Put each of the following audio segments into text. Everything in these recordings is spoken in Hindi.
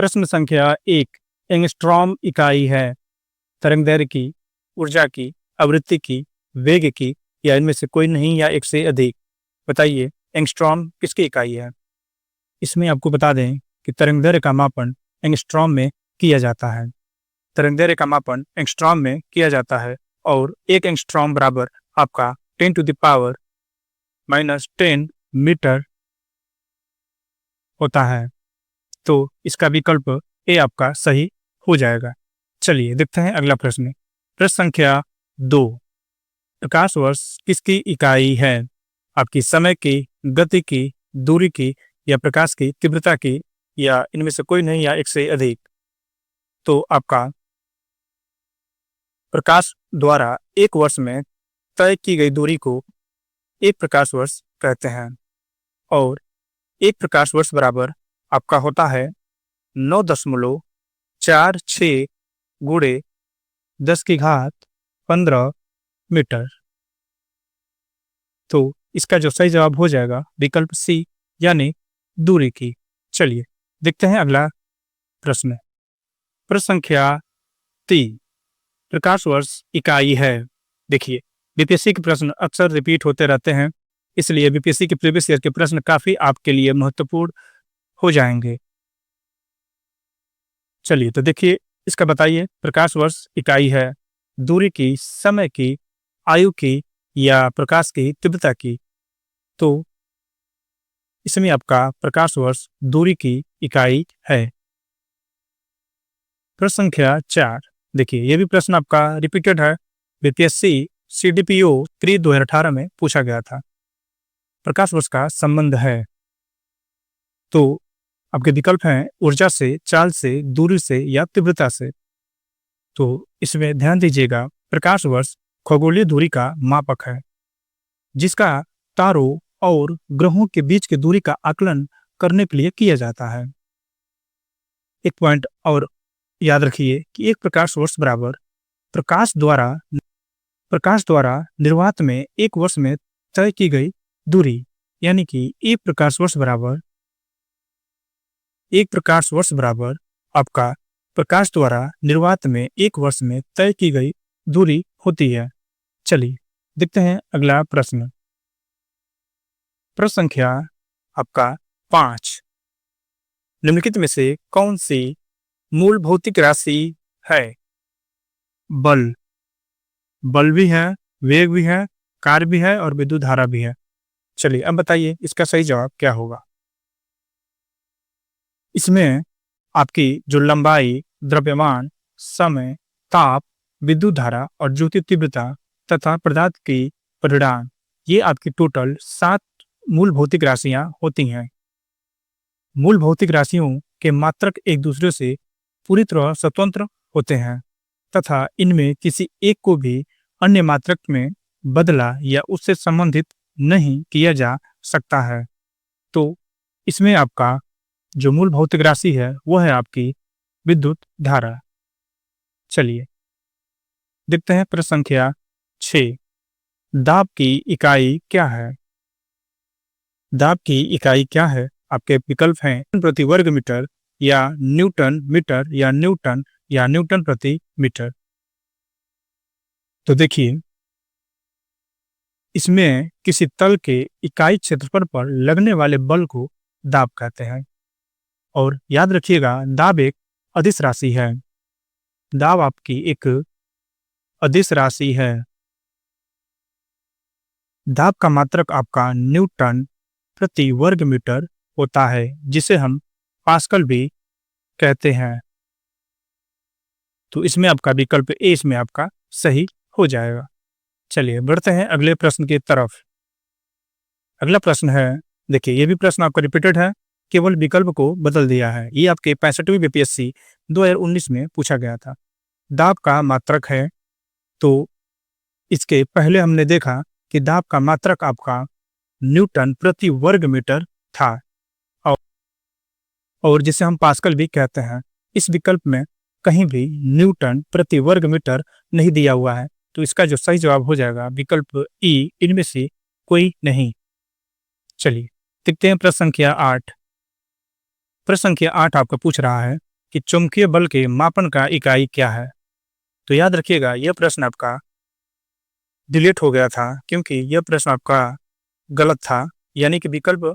प्रश्न संख्या 1 एंगस्ट्रॉम इकाई है तरंगदैर्घ्य की, ऊर्जा की, आवृत्ति की, वेग की या इनमें से कोई नहीं या एक से अधिक। बताइए एंगस्ट्रॉम किसकी इकाई है। इसमें आपको बता दें कि तरंगदैर्घ्य का मापन एंगस्ट्रॉम में किया जाता है। तरंगदैर्घ्य का मापन एंगस्ट्रॉम में किया जाता है और एक एंगस्ट्रॉम बराबर आपका 10⁻⁻10 मीटर होता है। तो इसका विकल्प ए आपका सही हो जाएगा। चलिए देखते हैं अगला प्रश्न। प्रश्न संख्या 2 प्रकाश वर्ष किसकी इकाई है। आपकी समय की, गति की, दूरी की या प्रकाश की तीव्रता की या इनमें से कोई नहीं या एक से अधिक। तो आपका प्रकाश द्वारा एक वर्ष में तय की गई दूरी को एक प्रकाश वर्ष कहते हैं और एक प्रकाश वर्ष बराबर आपका होता है 9.46 गुणे 10⁻15 मीटर। तो इसका जो सही जवाब हो जाएगा विकल्प सी यानी दूरी की। चलिए देखते हैं अगला प्रश्न। प्रश्न संख्या 3 प्रकाश वर्ष इकाई है। देखिए बीपीएससी के प्रश्न अक्सर रिपीट होते रहते हैं, इसलिए बीपीएससी के प्रीवियस ईयर के प्रश्न काफी आपके लिए महत्वपूर्ण हो जाएंगे। चलिए तो देखिए इसका बताइए प्रकाश वर्ष इकाई है दूरी की, समय की, आयु की या प्रकाश की तीव्रता की। तो इसमें आपका प्रकाश वर्ष दूरी की इकाई है। प्रश्न संख्या 4 देखिए ये भी प्रश्न आपका रिपीटेड है, बीपीएससी सीडीपीओ 3 2018 में पूछा गया था। प्रकाश वर्ष का संबंध है। तो आपके विकल्प हैं ऊर्जा से, चाल से, दूरी से या तीव्रता से। तो इसमें ध्यान दीजिएगा प्रकाश वर्ष खगोलीय दूरी का मापक है जिसका तारों और ग्रहों के बीच की दूरी का आकलन करने के लिए किया जाता है। एक पॉइंट और याद रखिए कि एक प्रकाश वर्ष बराबर प्रकाश द्वारा निर्वात में एक वर्ष में तय की गई दूरी, यानी कि एक प्रकाश वर्ष बराबर आपका प्रकाश द्वारा निर्वात में एक वर्ष में तय की गई दूरी होती है। चलिए देखते हैं अगला प्रश्न। प्रश्न संख्या आपका 5 निम्नलिखित में से कौन सी मूल भौतिक राशि है। बल भी है, वेग भी है, कार्य भी है और विद्युत धारा भी है। चलिए अब बताइए इसका सही जवाब क्या होगा। इसमें आपकी जो लंबाई, द्रव्यमान, समय, ताप, विद्युत धारा और ज्योति तीव्रता तथा पदार्थ की परिमाण, ये आपकी टोटल 7 मूल भौतिक राशियां होती हैं। मूल भौतिक राशियों के मात्रक एक दूसरे से पूरी तरह स्वतंत्र होते हैं तथा इनमें किसी एक को भी अन्य मात्रक में बदला या उससे संबंधित नहीं किया जा सकता है। तो इसमें आपका जो मूल भौतिक राशि है वो है आपकी विद्युत धारा। चलिए देखते हैं प्रश्न संख्या 6 दाब की इकाई क्या है। दाब की इकाई क्या है। आपके विकल्प हैं प्रति वर्ग मीटर या न्यूटन मीटर या न्यूटन प्रति मीटर। तो देखिए इसमें किसी तल के इकाई क्षेत्रफल पर लगने वाले बल को दाब कहते हैं और याद रखिएगा दाब एक अदिश राशि है। दाब आपकी एक अदिश राशि है। दाब का मात्रक आपका न्यूटन प्रति वर्ग मीटर होता है जिसे हम पास्कल भी कहते हैं। तो इसमें आपका विकल्प ए इसमें आपका सही हो जाएगा। चलिए बढ़ते हैं अगले प्रश्न की तरफ। अगला प्रश्न है, देखिए ये भी प्रश्न आपका रिपीटेड है, केवल विकल्प को बदल दिया है। ये आपके 65वीं बीपीएससी 2019 में पूछा गया था। दाब का मात्रक है, तो इसके पहले हमने देखा कि दाब का मात्रक आपका न्यूटन प्रति वर्ग मीटर था और जिसे हम पास्कल भी कहते हैं। इस विकल्प में कहीं भी न्यूटन प्रति वर्ग मीटर नहीं दिया हुआ है, तो इसका जो सही जवाब हो जाएगा विकल्प ई, इनमें से कोई नहीं। चलिए देखते हैं प्रश्न संख्या 8। प्रश्न संख्या 8 आपका पूछ रहा है कि चुंबकीय बल के मापन का इकाई क्या है। तो याद रखिएगा, यह प्रश्न आपका डिलीट हो गया था क्योंकि यह प्रश्न आपका गलत था, यानी कि विकल्प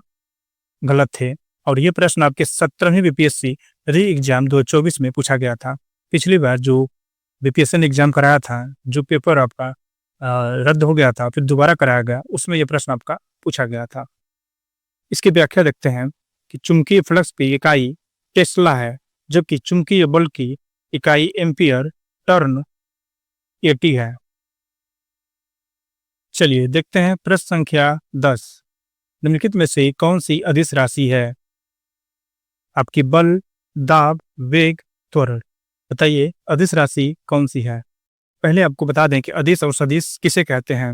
गलत थे। और ये प्रश्न आपके 17वीं बीपीएससी री एग्जाम 2024 में पूछा गया था। पिछली बार जो बीपीएससी ने एग्जाम कराया था, जो पेपर आपका रद्द हो गया था, फिर दोबारा कराया गया, उसमें यह प्रश्न आपका पूछा गया था। इसकी व्याख्या देखते हैं कि चुंबकीय फ्लक्स की इकाई टेस्ला है, जबकि चुंबकीय बल की इकाई एम्पियर टर्न एटी है। चलिए देखते हैं प्रश्न संख्या 10। निम्नलिखित में से कौन सी अदिश राशि है? आपकी बल, दाब, वेग, त्वरण। बताइए अदिश राशि कौन सी है? पहले आपको बता दें कि अदिश और सदिश किसे कहते हैं।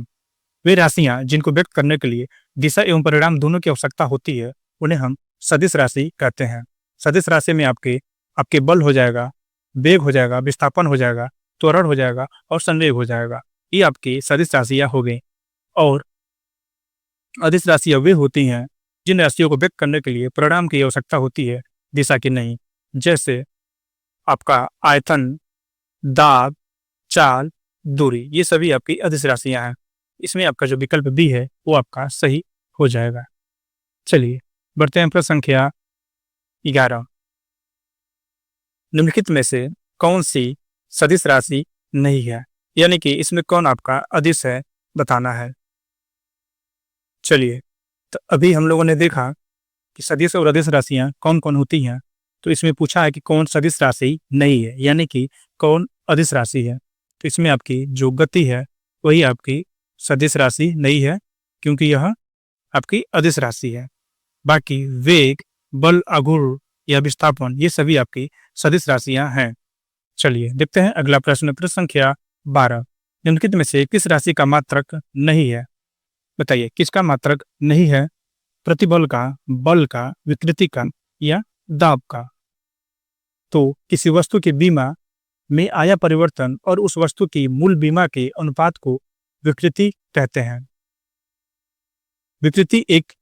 वे राशियां जिनको व्यक्त करने के लिए दिशा एवं परिणाम दोनों की आवश्यकता होती है, उन्हें हम सदिश राशि कहते हैं। सदिश राशि में आपके आपके बल हो जाएगा, वेग हो जाएगा, विस्थापन हो जाएगा, त्वरण हो जाएगा और संवेग हो जाएगा। ये आपकी सदिश राशियां हो गई। और अदिश राशियां वे होती हैं जिन राशियों को व्यक्त करने के लिए परिणाम की आवश्यकता होती है, दिशा की नहीं। जैसे आपका आयतन, दाब, चाल, दूरी, ये सभी आपकी अदिश राशियां हैं। इसमें आपका जो विकल्प बी है वो आपका सही हो जाएगा। चलिए बढ़ते हैं प्रश्न संख्या 11। निम्नलिखित में से कौन सी सदिश राशि नहीं है, यानी कि इसमें कौन आपका अदिश है, बताना है। चलिए, तो अभी हम लोगों ने देखा कि सदिश और अदिश राशियां कौन कौन होती हैं। तो इसमें पूछा है कि कौन सदिश राशि नहीं है, यानी कि कौन अदिश राशि है। तो इसमें आपकी जो गति है वही आपकी सदिश राशि नहीं है, क्योंकि यह आपकी अदिश राशि है। बाकी वेग, बल, आघूर्ण या विस्थापन, ये सभी आपकी सदिश राशियां हैं। चलिए देखते हैं अगला प्रश्न, प्रश्न संख्या 12। निम्नलिखित में से किस राशि का मात्रक नहीं है? बताइए किसका मात्रक नहीं है? प्रतिबल का, बल का, विकृति का या दाब का। तो किसी वस्तु की बीमा में आया परिवर्तन और उस वस्तु की मूल बीमा के अनुपात को विकृति कहते हैं। विकृति एक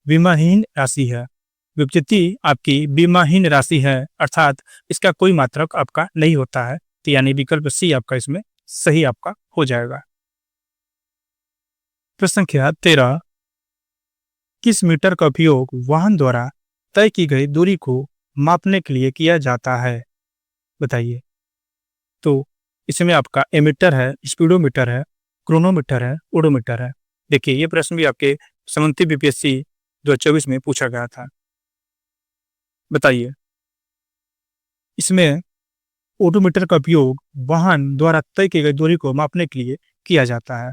बीमाहीन राशि है। विकृति आपकी बीमाहीन राशि है, अर्थात इसका कोई मात्रक आपका नहीं होता है। तो यानी विकल्प सी आपका इसमें सही आपका हो जाएगा। प्रश्न संख्या 13। किस मीटर का उपयोग वाहन द्वारा तय की गई दूरी को मापने के लिए किया जाता है? बताइए। तो इसमें आपका एमीटर है, स्पीडोमीटर है, क्रोनोमीटर है, ओडोमीटर है। देखिए ये प्रश्न भी आपके 17वीं बीपीएससी 2024 में पूछा गया था। बताइए, इसमें ओडोमीटर का उपयोग वाहन द्वारा तय की गई दूरी को मापने के लिए किया जाता है,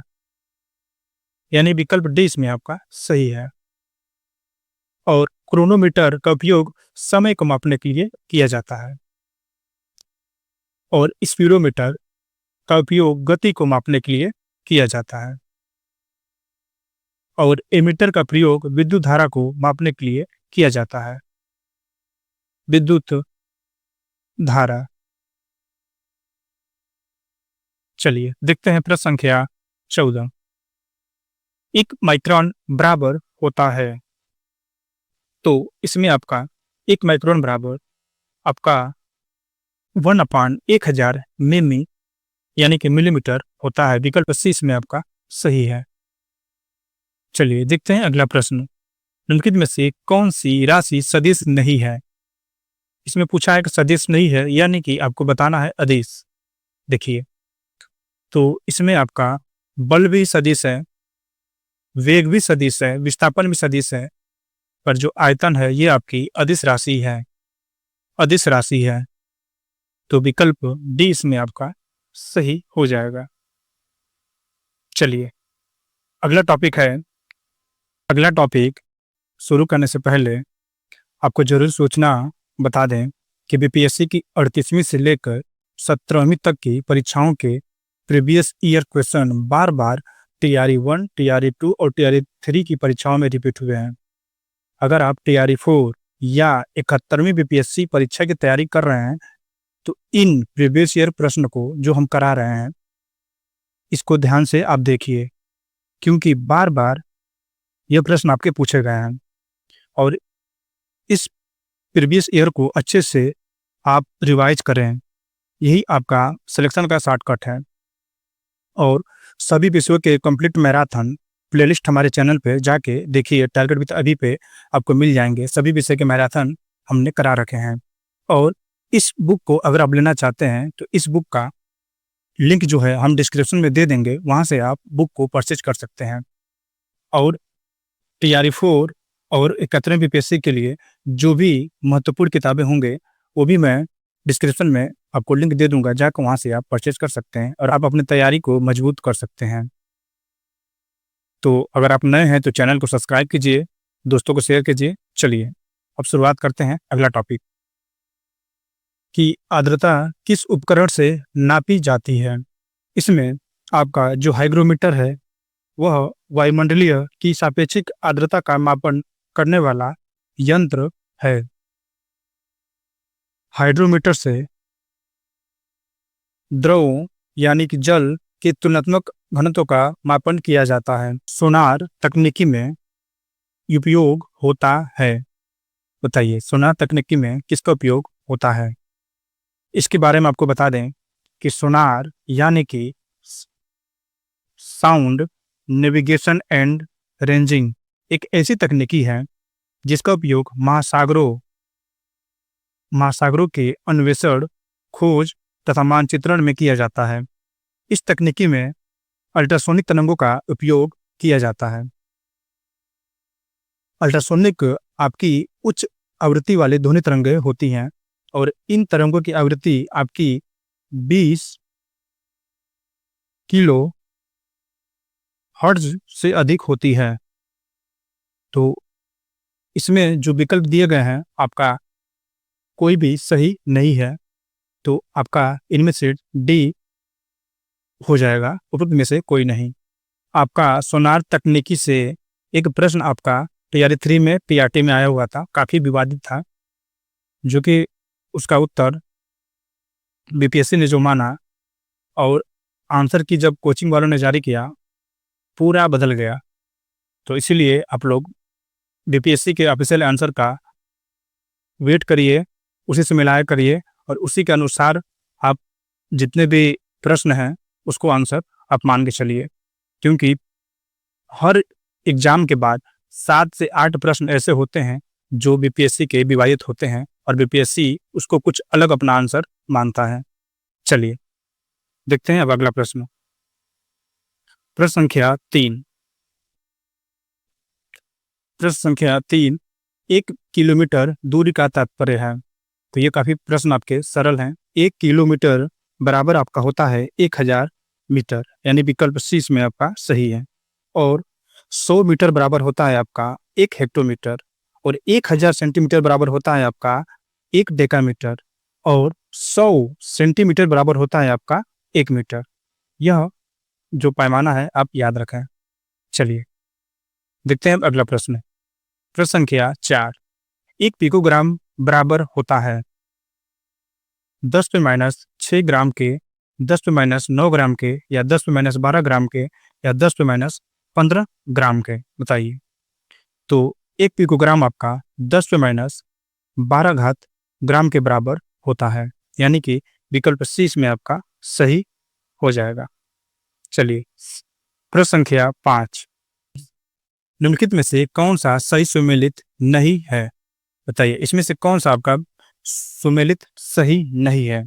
यानी विकल्प डी इसमें आपका सही है। और क्रोनोमीटर का उपयोग समय को मापने के लिए किया जाता है। और स्पीडोमीटर का उपयोग गति को मापने के लिए किया जाता है। और एमीटर का प्रयोग विद्युत धारा को मापने के लिए किया जाता है। विद्युत धारा। चलिए देखते हैं प्रश्न संख्या 14। 1 माइक्रोन बराबर होता है। तो इसमें आपका 1 माइक्रोन बराबर आपका 1/1000 मिमी, यानी कि मिलीमीटर होता है। विकल्प सी इसमें आपका सही है। चलिए देखते हैं अगला प्रश्न। निम्नलिखित में से कौन सी राशि सदिश नहीं है? इसमें पूछा है कि सदिश नहीं है, यानी कि आपको बताना है अदिश। देखिए, तो इसमें आपका बल भी सदिश है, वेग भी सदिश है, विस्थापन भी सदिश है, पर जो आयतन है ये आपकी अदिश राशि है, अदिश राशि है। तो विकल्प डी इसमें आपका सही हो जाएगा। चलिए अगला टॉपिक है। अगला टॉपिक शुरू करने से पहले आपको जरूर सोचना बता दें कि बीपीएससी की 38वीं से लेकर 17वीं तक की परीक्षाओं के प्रीवियस ईयर क्वेश्चन बार बार टीआरई 1, टीआरई 2 और टीआरई 3 की परीक्षाओं में रिपीट हुए हैं। अगर आप टीआरई 4 या 71वीं बीपीएससी परीक्षा की तैयारी कर रहे हैं तो इन प्रीवियस ईयर प्रश्न को जो हम करा रहे हैं इसको ध्यान से आप देखिए, क्योंकि बार बार यह प्रश्न आपके पूछे गए हैं। और इस प्रीवियस ईयर को अच्छे से आप रिवाइज करें, यही आपका सिलेक्शन का शॉर्टकट है। और सभी विषयों के कंप्लीट मैराथन प्लेलिस्ट हमारे चैनल पे जाके देखिए, टारगेट विद अभी पे आपको मिल जाएंगे। सभी विषय के मैराथन हमने करा रखे हैं। और इस बुक को अगर आप लेना चाहते हैं तो इस बुक का लिंक जो है हम डिस्क्रिप्शन में दे देंगे, वहाँ से आप बुक को परचेज कर सकते हैं। और TRE 4 और 71वें बीपीएससी के लिए जो भी महत्वपूर्ण किताबें होंगे वो भी मैं डिस्क्रिप्शन में आपको लिंक दे दूंगा, जाकर वहाँ से आप परचेज कर सकते हैं और आप अपनी तैयारी को मजबूत कर सकते हैं। तो अगर आप नए हैं तो चैनल को सब्सक्राइब कीजिए, दोस्तों को शेयर कीजिए। चलिए अब शुरुआत करते हैं अगला टॉपिक कि आर्द्रता किस उपकरण से नापी जाती है। इसमें आपका जो हाइग्रोमीटर है वह वायुमंडलीय की सापेक्षिक आर्द्रता का मापन करने वाला यंत्र है। हाइड्रोमीटर से द्रव यानी कि जल के तुलनात्मक घनत्व का मापन किया जाता है। सोनार तकनीकी में उपयोग होता है। बताइए सोनार तकनीकी में किसका उपयोग होता है। इसके बारे में आपको बता दें कि सोनार यानी कि साउंड नेविगेशन एंड रेंजिंग एक ऐसी तकनीकी है जिसका उपयोग महासागरों के अन्वेषण, खोज तथा मानचित्रण में किया जाता है। इस तकनीकी में अल्ट्रासोनिक तरंगों का उपयोग किया जाता है। अल्ट्रासोनिक आपकी उच्च आवृत्ति वाली ध्वनि तरंगें होती हैं और इन तरंगों की आवृत्ति आपकी 20 किलो हर्ट्ज से अधिक होती है। तो इसमें जो विकल्प दिए गए हैं आपका कोई भी सही नहीं है, तो आपका इनमें से डी हो जाएगा, उपरोक्त में से कोई नहीं। आपका सोनार तकनीकी से एक प्रश्न आपका TRE 3 में PRT में आया हुआ था, काफी विवादित था, जो कि उसका उत्तर बीपीएससी ने जो माना और आंसर की जब कोचिंग वालों ने जारी किया पूरा बदल गया। तो इसीलिए आप लोग बीपीएससी के ऑफिशियल आंसर का वेट करिए, उसी से मिलाया करिए और उसी के अनुसार आप जितने भी प्रश्न हैं उसको आंसर आप मान के चलिए, क्योंकि हर एग्जाम के बाद 7 से 8 प्रश्न ऐसे होते हैं जो बीपीएससी के विवादित होते हैं और बीपीएससी उसको कुछ अलग अपना आंसर मानता है। चलिए देखते हैं अब अगला प्रश्न। प्रश्न संख्या 3। प्रश्न संख्या 3 1 किलोमीटर दूरी का तात्पर्य है। तो ये काफी प्रश्न आपके सरल हैं। 1 किलोमीटर बराबर आपका होता है 1000 मीटर, यानी विकल्प सी इसमें आपका सही है। और 100 मीटर बराबर होता है आपका 1 हेक्टोमीटर और 1000 सेंटीमीटर बराबर होता है आपका 1 डेकामीटर और 100 सेंटीमीटर बराबर होता है आपका 1 मीटर। यह जो पैमाना है आप याद रखें। चलिए देखते हैं अगला प्रश्न। प्रश्न संख्या 4। 1 पिकोग्राम बराबर होता है 10⁻⁶ ग्राम के, 10⁻⁹ ग्राम के या 10⁻12 ग्राम के या 10⁻15 ग्राम के। बताइए। तो 1 पिकोग्राम आपका 10⁻12 ग्राम के बराबर होता है, यानी कि विकल्प सी इसमें आपका सही हो जाएगा। चलिए प्रश्न संख्या 5। निम्नलिखित में से कौन सा सही सुमेलित नहीं है। बताइए इसमें से कौन सा आपका सुमेलित सही नहीं है।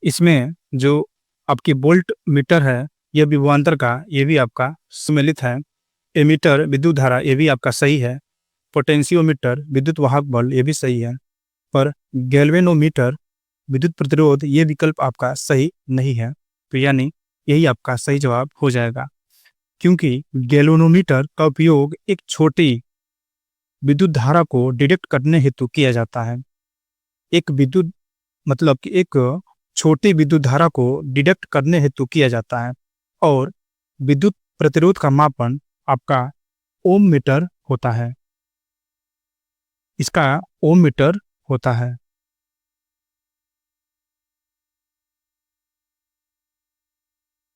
इसमें जो आपकी वोल्ट मीटर है यह विभवांतर का, ये भी आपका सुमेलित है। एमीटर विद्युत धारा ये भी आपका सही है। पोटेंशियोमीटर विद्युत वाहक बल ये भी सही है। पर गैल्वेनोमीटर विद्युत प्रतिरोध ये विकल्प आपका सही नहीं है। तो यानी यही आपका सही जवाब हो जाएगा, क्योंकि गैल्वेनोमीटर का उपयोग एक छोटी विद्युत धारा को डिटेक्ट करने हेतु किया जाता है। एक विद्युत मतलब कि एक छोटी विद्युत धारा को डिटेक्ट करने हेतु किया जाता है। और विद्युत प्रतिरोध का मापन आपका ओम मीटर होता है, इसका ओम मीटर होता है।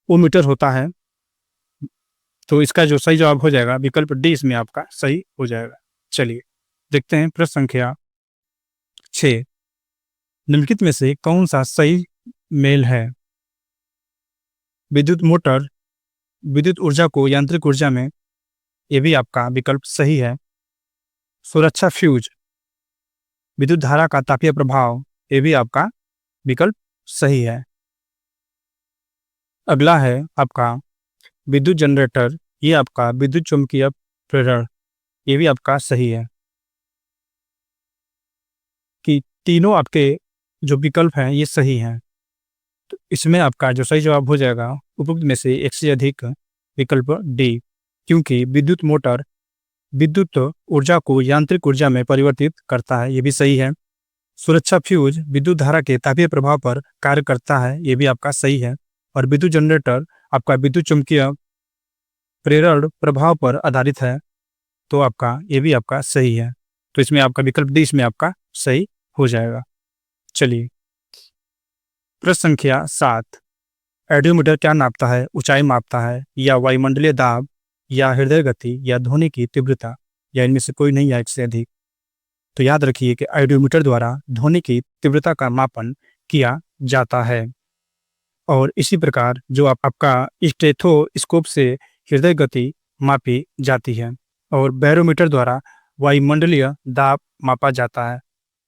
ओम मीटर होता है, तो इसका जो सही जवाब हो जाएगा विकल्प डी इसमें आपका सही हो जाएगा। चलिए देखते हैं प्रश्न संख्या 6। निम्नलिखित में से कौन सा सही मेल है? विद्युत मोटर विद्युत ऊर्जा को यांत्रिक ऊर्जा में, ये भी आपका विकल्प सही है। सुरक्षा फ्यूज विद्युत धारा का तापीय प्रभाव, ये भी आपका विकल्प सही है। अगला है आपका विद्युत जनरेटर, ये आपका विद्युत चुंबकीय प्रेरण, ये भी आपका सही है। कि तीनों आपके जो विकल्प हैं ये सही हैं, तो इसमें आपका जो सही जवाब हो जाएगा उपरोक्त में से एक से अधिक विकल्प डी, क्योंकि विद्युत मोटर विद्युत ऊर्जा को यांत्रिक ऊर्जा में परिवर्तित करता है, ये भी सही है। सुरक्षा फ्यूज विद्युत धारा के तापीय प्रभाव पर कार्य करता है, ये भी आपका सही है। और विद्युत जनरेटर आपका विद्युत चुंबकीय प्रेरण प्रभाव पर आधारित है, तो आपका ये भी आपका सही है। तो इसमें आपका विकल्प डी इसमें आपका सही हो जाएगा। चलिए प्रश्न संख्या 7, एडियोमीटर क्या नापता है? ऊंचाई मापता है, या वायुमंडलीय दाब, या हृदय गति, या ध्वनि की तीव्रता, या इनमें से कोई नहीं या एक से अधिक। तो याद रखिए कि एडियोमीटर द्वारा ध्वनि की तीव्रता का मापन किया जाता है। और इसी प्रकार जो आपका स्टेथोस्कोप से हृदय गति मापी जाती है। और बैरोमीटर द्वारा वायुमंडलीय दाब मापा जाता है।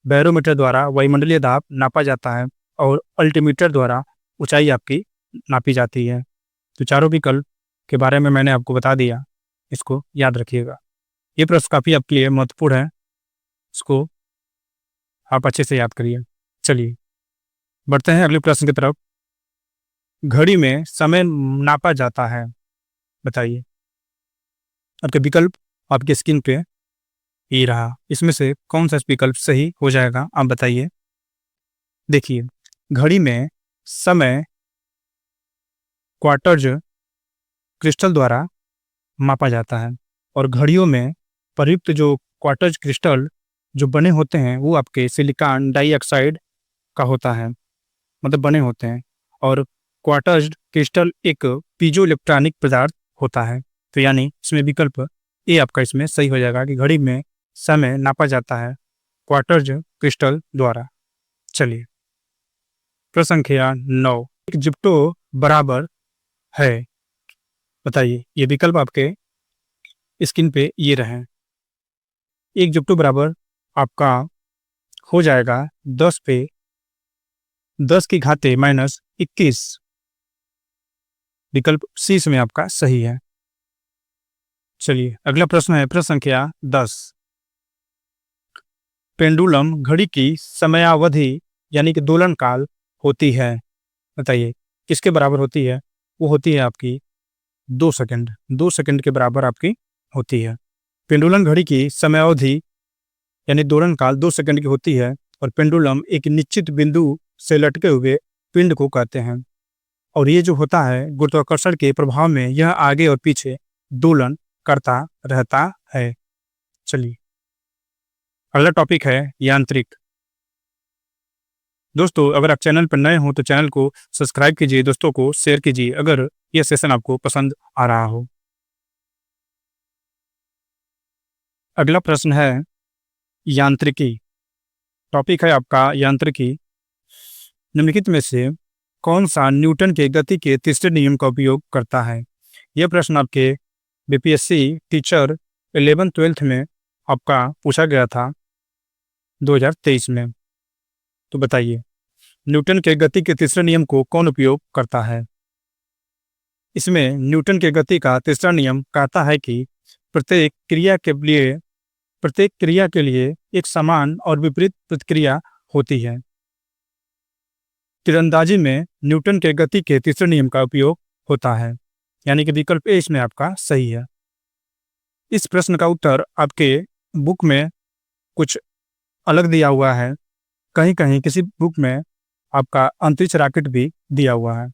बैरोमीटर द्वारा वायुमंडलीय दाब नापा जाता है और अल्टीमीटर द्वारा ऊंचाई आपकी नापी जाती है। तो चारों विकल्प के बारे में मैंने आपको बता दिया, इसको याद रखिएगा। ये प्रश्न काफ़ी आपके लिए महत्वपूर्ण है, इसको आप अच्छे से याद करिए। चलिए बढ़ते हैं अगले प्रश्न की तरफ। घड़ी में समय नापा जाता है, बताइए। आपके विकल्प आपके स्क्रीन पे ये रहा, इसमें से कौन सा विकल्प सही हो जाएगा आप बताइए। देखिए, घड़ी में समय क्वार्टज क्रिस्टल द्वारा मापा जाता है, और घड़ियों में प्रयुक्त जो क्वार्टज क्रिस्टल जो बने होते हैं वो आपके सिलिकॉन डाइऑक्साइड का होता है, मतलब बने होते हैं। और क्वार्टज क्रिस्टल एक पीजो इलेक्ट्रॉनिक पदार्थ होता है। तो यानी इसमें विकल्प ए आपका इसमें सही हो जाएगा कि घड़ी में समय नापा जाता है क्वार्टज क्रिस्टल द्वारा। चलिए प्रश्न संख्या 9, एक जिप्टो बराबर है, बताइए। ये विकल्प आपके स्क्रीन पे ये रहे। एक जिप्टो बराबर आपका हो जाएगा 10 पे 10 की घाते -21, विकल्प सी इसमें आपका सही है। चलिए अगला प्रश्न है प्रश्न संख्या 10, पेंडुलम घड़ी की समयावधि यानी कि दोलन काल होती है, बताइए किसके बराबर होती है? वो होती है आपकी 2 सेकंड, 2 सेकंड के बराबर आपकी होती है। पेंडुलम घड़ी की समयावधि यानी दोलन काल 2 सेकंड की होती है, और पेंडुलम एक निश्चित बिंदु से लटके हुए पिंड को कहते हैं। और ये जो होता है गुरुत्वाकर्षण के प्रभाव में यह आगे और पीछे दोलन करता रहता है। चलिए अगला टॉपिक है यांत्रिक। दोस्तों अगर आप चैनल पर नए हो तो चैनल को सब्सक्राइब कीजिए, दोस्तों को शेयर कीजिए अगर यह सेशन आपको पसंद आ रहा हो। अगला प्रश्न है यांत्रिकी, टॉपिक है आपका यांत्रिकी। निम्नलिखित में से कौन सा न्यूटन के गति के तीसरे नियम का उपयोग करता है? यह प्रश्न आपके बीपीएससी टीचर 11th-12th में आपका पूछा गया था 2023 में। तो बताइए न्यूटन के गति के तीसरे नियम को कौन उपयोग करता है? इसमें न्यूटन के गति का तीसरा नियम कहता है कि प्रत्येक क्रिया के लिए एक समान और विपरीत प्रतिक्रिया होती है। तीरंदाजी में न्यूटन के गति के तीसरे नियम का उपयोग होता है, यानी कि विकल्प ए इसमें आपका सही है। इस प्रश्न का उत्तर आपके बुक में कुछ अलग दिया हुआ है, कहीं कहीं किसी बुक में आपका अंतरिक्ष रॉकेट भी दिया हुआ है।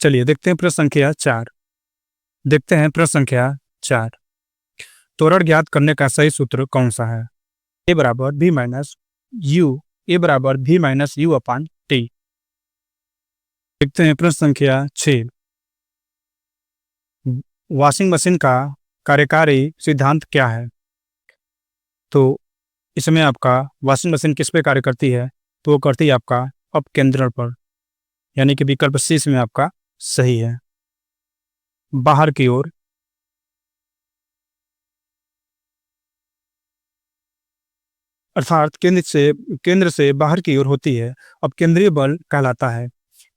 चलिए देखते हैं प्रश्न संख्या 4। त्वरण ज्ञात करने का सही सूत्र कौन सा है? ए बराबर v minus you upon T. देखते हैं प्रश्न संख्या 6, वॉशिंग मशीन का कार्यकारी सिद्धांत क्या है? तो इसमें आपका वॉशिंग मशीन किस पे कार्य करती है? तो वो करती है आपका अपकेंद्रण पर, यानी कि विकल्प सी इसमें आपका सही है। बाहर की ओर, अर्थात केंद्र से बाहर की ओर होती है, अपकेंद्रीय बल कहलाता है।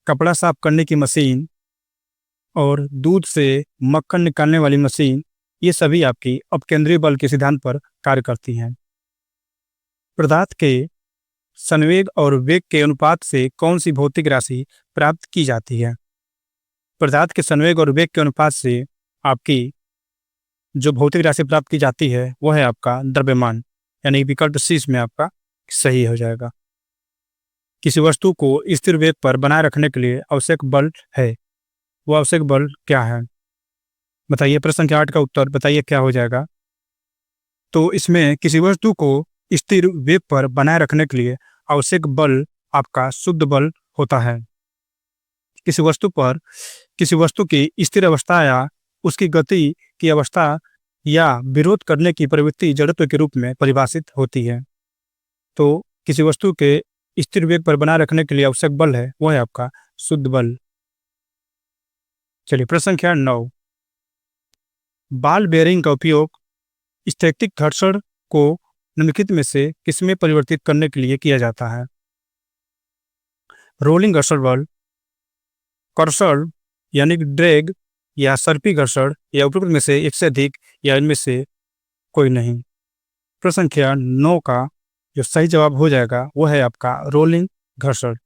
कपड़ा साफ करने की मशीन और दूध से मक्खन निकालने वाली मशीन, ये सभी आपकी अपकेंद्रीय बल के सिद्धांत पर कार्य करती हैं। पदार्थ के संवेग और वेग के अनुपात से कौन सी भौतिक राशि प्राप्त की जाती है? पदार्थ के संवेग और वेग के अनुपात से आपकी जो भौतिक राशि प्राप्त की जाती है वह है आपका द्रव्यमान, यानी विकल्प सी इसमें आपका सही हो जाएगा। किसी वस्तु को स्थिर वेग पर बनाए रखने के लिए आवश्यक बल है, वो आवश्यक बल क्या है? बताइए। प्रश्न संख्या 8 का उत्तर बताइए क्या हो जाएगा। तो इसमें किसी वस्तु को स्थिर वेग पर बनाए रखने के लिए आवश्यक बल आपका शुद्ध बल होता है। किसी वस्तु की स्थिर अवस्था या उसकी गति की अवस्था या विरोध करने की प्रवृत्ति जड़त्व के रूप में परिभाषित होती है। तो किसी वस्तु के स्थिर वेग पर बनाए रखने के लिए आवश्यक बल है वो है आपका शुद्ध बल। चलिए प्रश्न संख्या 9, बॉल बेयरिंग का उपयोग स्थैतिक घर्षण को निम्नलिखित में से किसमें परिवर्तित करने के लिए किया जाता है? रोलिंग घर्षण बल, कर्षण यानी ड्रैग, या सर्पी घर्षण, या उपरोक्त में से एक से अधिक, या इनमें से कोई नहीं। प्रश्न संख्या 9 का जो सही जवाब हो जाएगा वो है आपका रोलिंग घर्षण।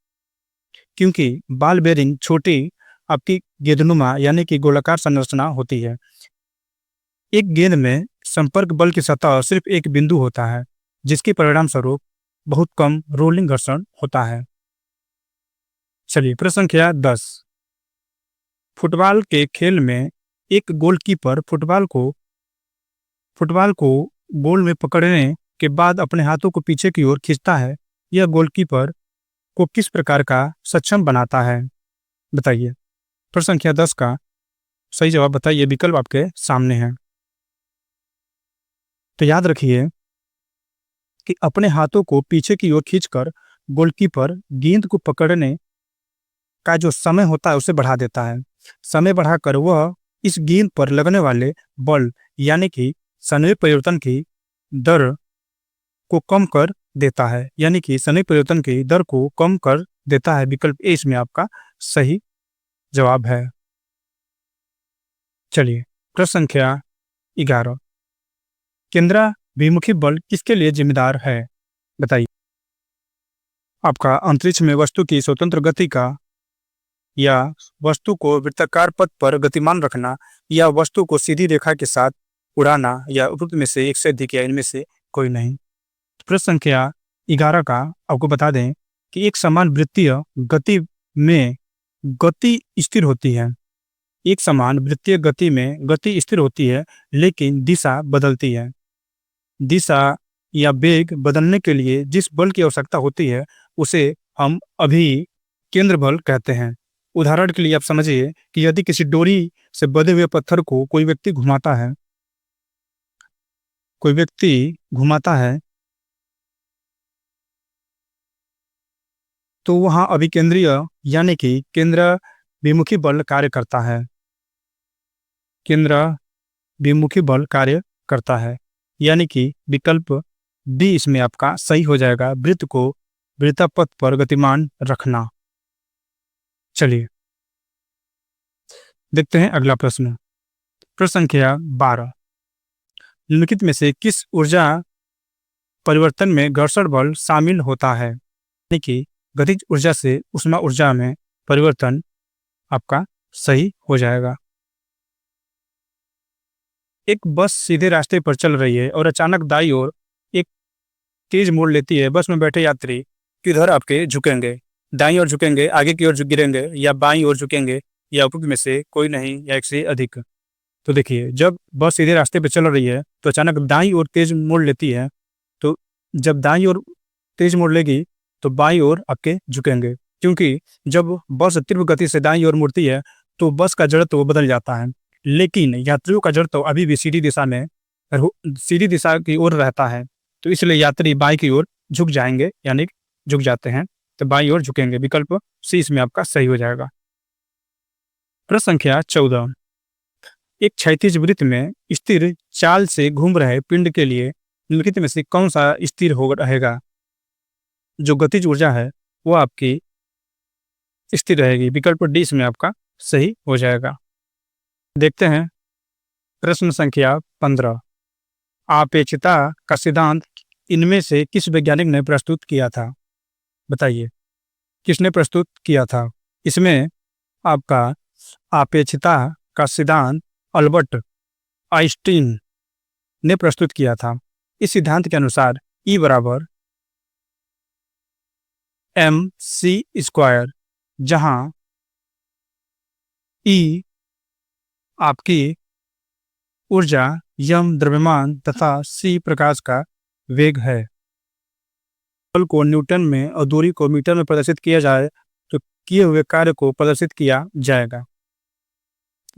क्योंकि बॉल बेयरिंग छोटी आपकी गेंदनुमा यानी कि गोलाकार संरचना होती है। एक गेंद में संपर्क बल की सतह सिर्फ एक बिंदु होता है, जिसके परिणाम स्वरूप बहुत कम रोलिंग घर्षण होता है। चलिए प्रश्न संख्या 10, फुटबॉल के खेल में एक गोलकीपर फुटबॉल को गोल में पकड़ने के बाद अपने हाथों को पीछे की ओर खींचता है। यह गोलकीपर को किस प्रकार का सक्षम बनाता है? बताइए। प्रश्न संख्या 10 का सही जवाब बताइए, विकल्प आपके सामने है। तो याद रखिए कि अपने हाथों को पीछे की ओर खींचकर गोलकीपर गेंद को पकड़ने का जो समय होता है उसे बढ़ा देता है। समय बढ़ाकर वह इस गेंद पर लगने वाले बल यानी कि संवेग परिवर्तन की दर को कम कर देता है, यानी कि संवेग परिवर्तन की दर को कम कर देता है। विकल्प ए इसमें आपका सही जवाब है। चलिए प्रश्न संख्या 11, केंद्राभिमुखी बल किसके लिए जिम्मेदार है? बताइए। आपका अंतरिक्ष में वस्तु की स्वतंत्र गति का, या वस्तु को वृत्ताकार पथ पर गतिमान रखना, या वस्तु को सीधी रेखा के साथ उड़ाना, या उपरोक्त में से एक से अधिक, या इनमें से कोई नहीं। प्रश्न संख्या 11 का आपको बता दें कि एक समान वृत्तीय गति में गति स्थिर होती है। एक समान वृत्तीय गति में गति स्थिर होती है, लेकिन दिशा बदलती है। दिशा या वेग बदलने के लिए जिस बल की आवश्यकता होती है उसे हम अभी केंद्र बल कहते हैं। उदाहरण के लिए आप समझिए कि यदि किसी डोरी से बंधे हुए पत्थर को कोई व्यक्ति घुमाता है तो वहां अभिकेंद्रीय यानी कि केंद्राभिमुखी बल कार्य करता है। केंद्राभिमुखी बल कार्य करता है, यानी कि विकल्प डी इसमें आपका सही हो जाएगा, वृत्त को वृत्तापथ पर गतिमान रखना। चलिए देखते हैं अगला प्रश्न। प्रश्न संख्या 12, निम्नलिखित में से किस ऊर्जा परिवर्तन में घर्षण बल शामिल होता है? यानी कि गतिज ऊर्जा से ऊष्मा ऊर्जा में परिवर्तन आपका सही हो जाएगा। एक बस सीधे रास्ते पर चल रही है और अचानक दाईं ओर एक तेज मोड़ लेती है। बस में बैठे यात्री किधर आपके झुकेंगे? दाईं ओर झुकेंगे, आगे की ओर गिरेंगे, या बाईं ओर झुकेंगे, या उपरोक्त में से कोई नहीं, या एक से अधिक। तो देखिए, जब बस सीधे रास्ते पर चल रही है तो अचानक दाईं ओर तेज मोड़ लेती है, तो जब दाईं ओर तेज मोड़ लेगी तो बाईं ओर आपके झुकेंगे, क्योंकि जब बस तीव्र गति से दाईं ओर मुड़ती है तो बस का जड़त्व बदल जाता है, लेकिन यात्रियों का जड़त्व अभी भी सीधी दिशा की ओर रहता है। तो इसलिए यात्री बाईं की ओर झुक जाएंगे, यानी झुक जाते हैं। तो बाईं ओर झुकेंगे। विकल्प सी इसमें आपका सही हो जाएगा। प्रश्न संख्या 14। एक क्षैतिज वृत्त में स्थिर चाल से घूम रहे पिंड के लिए निम्नलिखित में से कौन सा स्थिर हो रहेगा? जो गतिज ऊर्जा है वो आपकी स्थिर रहेगी। विकल्प डी इसमें आपका सही हो जाएगा। देखते हैं प्रश्न संख्या 15। आपेक्षिकता का सिद्धांत इनमें से किस वैज्ञानिक ने प्रस्तुत किया था? बताइए किसने प्रस्तुत किया था? इसमें आपका आपेक्षिकता का सिद्धांत अल्बर्ट आइंस्टीन ने प्रस्तुत किया था। इस सिद्धांत के अनुसार E बराबर mc², जहां E आपकी ऊर्जा, m द्रव्यमान तथा c प्रकाश का वेग है। बल को न्यूटन में और दूरी को मीटर में प्रदर्शित किया जाए तो किए हुए कार्य को प्रदर्शित किया जाएगा।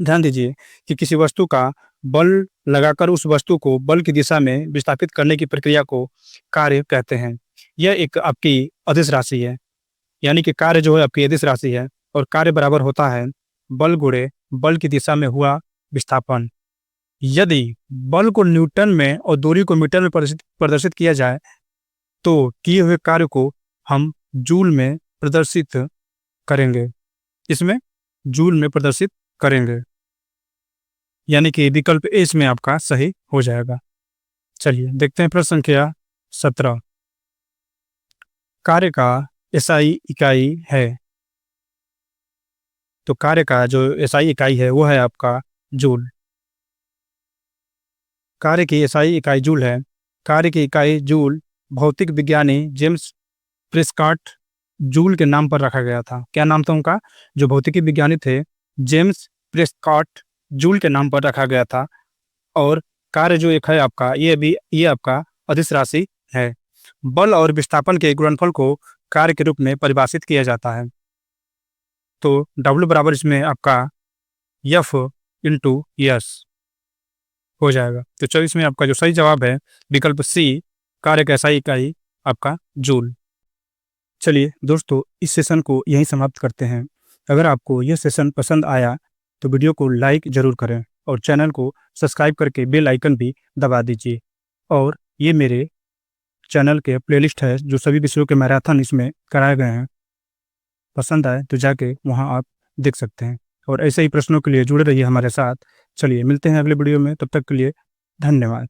ध्यान दीजिए कि किसी वस्तु का बल लगाकर उस वस्तु को बल की दिशा में विस्थापित करने की प्रक्रिया को कार्य कहते हैं। यह एक आपकी अदिश राशि है, यानी कि कार्य जो है आपकी अदिश राशि है और कार्य बराबर होता है बल गुणे बल की दिशा में हुआ विस्थापन। यदि बल को न्यूटन में और दूरी को मीटर में प्रदर्शित किया जाए तो किए हुए कार्य को हम जूल में प्रदर्शित करेंगे। इसमें जूल में प्रदर्शित करेंगे, यानी कि विकल्प ए इसमें आपका सही हो जाएगा। चलिए देखते हैं प्रश्न संख्या 17। कार्य का एसआई इकाई है। तो कार्य का जो एसआई इकाई है वो है आपका जूल। कार्य की एसआई इकाई जूल है। कार्य की इकाई जूल भौतिक विज्ञानी जेम्स प्रेस्कॉट जूल के नाम पर रखा गया था। क्या नाम था उनका? जो भौतिकी विज्ञानी थे जेम्स प्रेस्कॉट जूल के नाम पर रखा गया था। और कार्य जो एक है आपका ये आपका अदिश राशि है। बल और विस्थापन के गुणनफल को कार्य के रूप में परिभाषित किया जाता है। तो W बराबर इसमें आपका F × S हो जाएगा। तो 24 में आपका जो सही जवाब है विकल्प सी, कार्य का एसआई इकाई आपका जूल। चलिए दोस्तों, इस सेशन को यहीं समाप्त करते हैं। अगर आपको यह सेशन पसंद आया तो वीडियो को लाइक जरूर करें और चैनल को सब्सक्राइब करके बेल आइकन भी दबा दीजिए। और ये मेरे चैनल के प्लेलिस्ट है जो सभी विषयों के मैराथन इसमें कराए गए हैं। पसंद आए तो जाके वहाँ आप देख सकते हैं। और ऐसे ही प्रश्नों के लिए जुड़े रहिए हमारे साथ। चलिए मिलते हैं अगले वीडियो में, तब तक के लिए धन्यवाद।